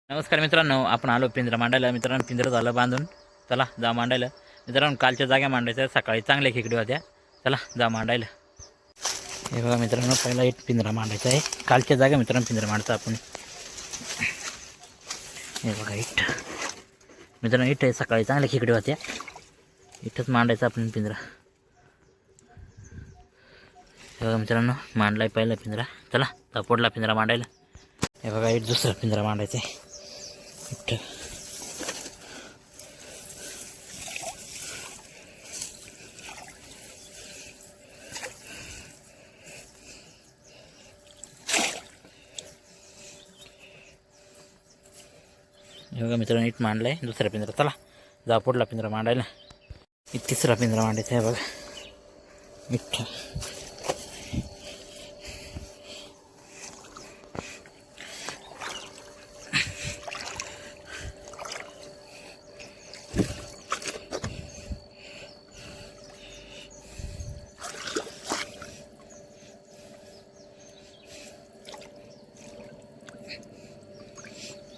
नमस्कार मित्रांनो, आपण आलो पिंजरा मांडायला. मित्रांनो पिंजरा झालं बांधून, चला जा मांडायला. मित्रांनो कालच्या जाग्या मांडायच्या, सकाळी चांगल्या खेकडी होत्या, चला जा मांडायला. हे बघा मित्रांनो, पहिला इट पिंजरा मांडायचा आहे. कालच्या जागा मित्रांनो पिंजरा मांडतो आपण. हे बघा इट मित्रांनो, इट आहे, सकाळी चांगल्या खेकडी होत्या, इथंच मांडायचा आपण पिंजरा. हे बघा मित्रांनो, मांडलाय पहिला पिंजरा, चला जा पुढला पिंजरा मांडायला. हे बघा इट दुसरा पिंजरा मांडायचा आहे. हे बघा मित्रांनो, इट मांडलाय दुसरा पिंजरा, चला जा पुढला पिंजरा मांडायला. तिसरा पिंजरा मांडायचा आहे बघा इट.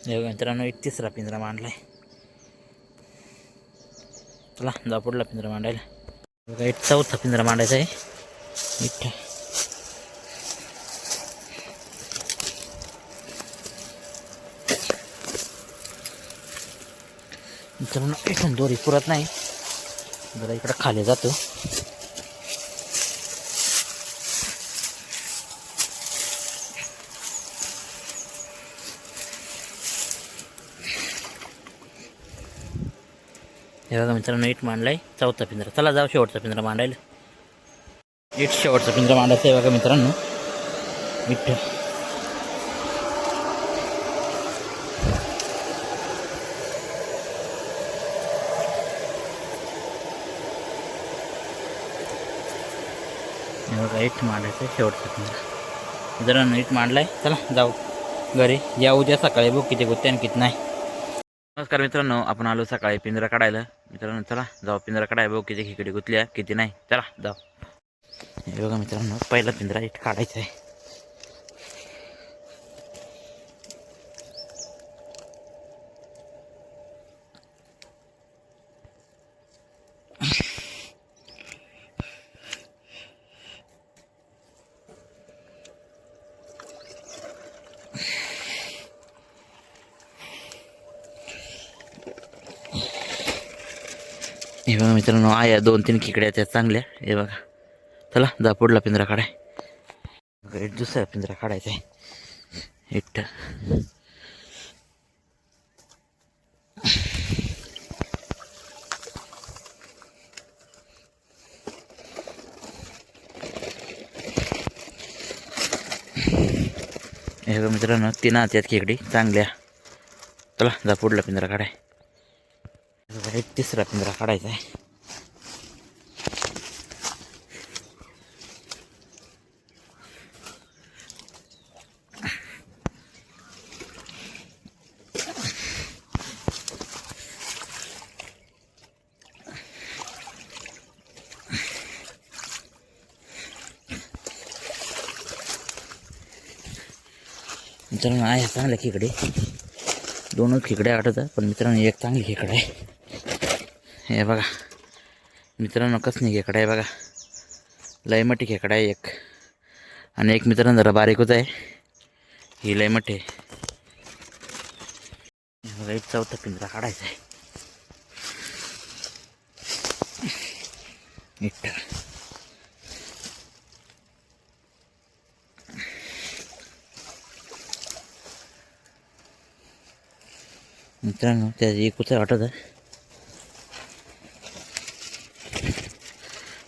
हे बघा मित्रांनो, एक तिसरा पिंजरा मांडलाय, चला जा पुढला पिंजरा मांडायला. बघा एक चौथा पिंजरा मांडायचा आहे इथं. मित्रांनो इथून दोरी पुरत नाही, जरा इकडं खाली जातो. हे बघा मित्रांनो, इट मांडलाय चौथा पिंजरा, चला जाऊ शेवटचा पिंजरा मांडायला. इट शेवटचा पिंजरा मांडायचा आहे बघा मित्रांनो इट. हे बघा इट मांडायचं आहे शेवटचा पिंजरा. मित्रांनो इट मांडलाय, चला जाऊ घरी, या उद्या सकाळी बघू किती गुत्ते आणि किती नाही. नमस्कार मित्रांनो, आपण आलो सकाळी पिंजरा काढायला. मित्रांनो चला जाऊ पिंजरा काढायला, बघू किती खेकडी गुतल्या किती नाही, चला जाऊ. हे बघा मित्रांनो, पहिला पिंजरा इट काढायचा आहे. हे बघा मित्रांनो, आया 2-3 खेकड्या त्या चांगल्या. हे बघा, चला जा पुढला पिंजरा काढाय. बघा दुसरा पिंजरा काढायचा आहे इट. हे बघा मित्रांनो, 3 हात्यात खेकडी चांगल्या, चला जा पुढला पिंजरा काढाय. एक तिसरा पिंजरा काढायचा आहे. मित्रांनो आहे चांगल्या खेकडे, 2च खेकड्या वाटत, पण मित्रांनो एक चांगली खेकडा आहे. हे बघा मित्रांनो, कसली खेकडा आहे बघा, लय मोठी खेकडा आहे एक, आणि एक मित्रांनो जरा बारीकच आहे, ही लय मोठी आहे. बघा एक चौथा पिंजरा काढायचा आहे इट. मित्रांनो त्याची एकूच वाटत आहे,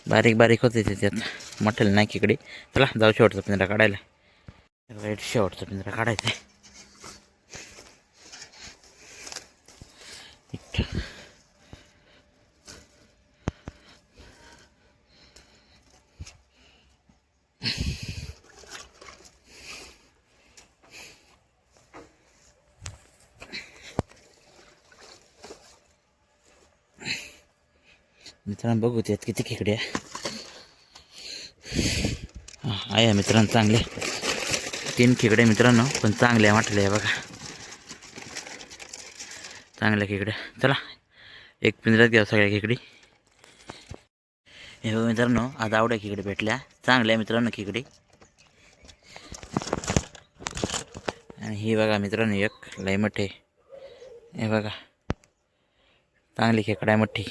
बारीक बारीक होते त्याच्यात, मोठ्याला नाही खेकडी. चला जाऊ शेवटचा पिंजरा काढायला. शेवटचा पिंजरा काढायचा आहे. मित्रांनो बघू त्यात किती खेकड्या आहे. मित्रांनो चांगले 3 खेकडे मित्रांनो, पण चांगले वाटले बघा. चांगल्या खेकड्या. चला एक पिंजऱ्यात घ्या सगळ्या खेकडी. हे बघा मित्रांनो, आज आवड्या खेकडी भेटल्या, चांगल्या मित्रांनो खेकडी. आणि ही बघा मित्रांनो एक लय मोठे, हे बघा चांगली खेकडा आहे मोठी.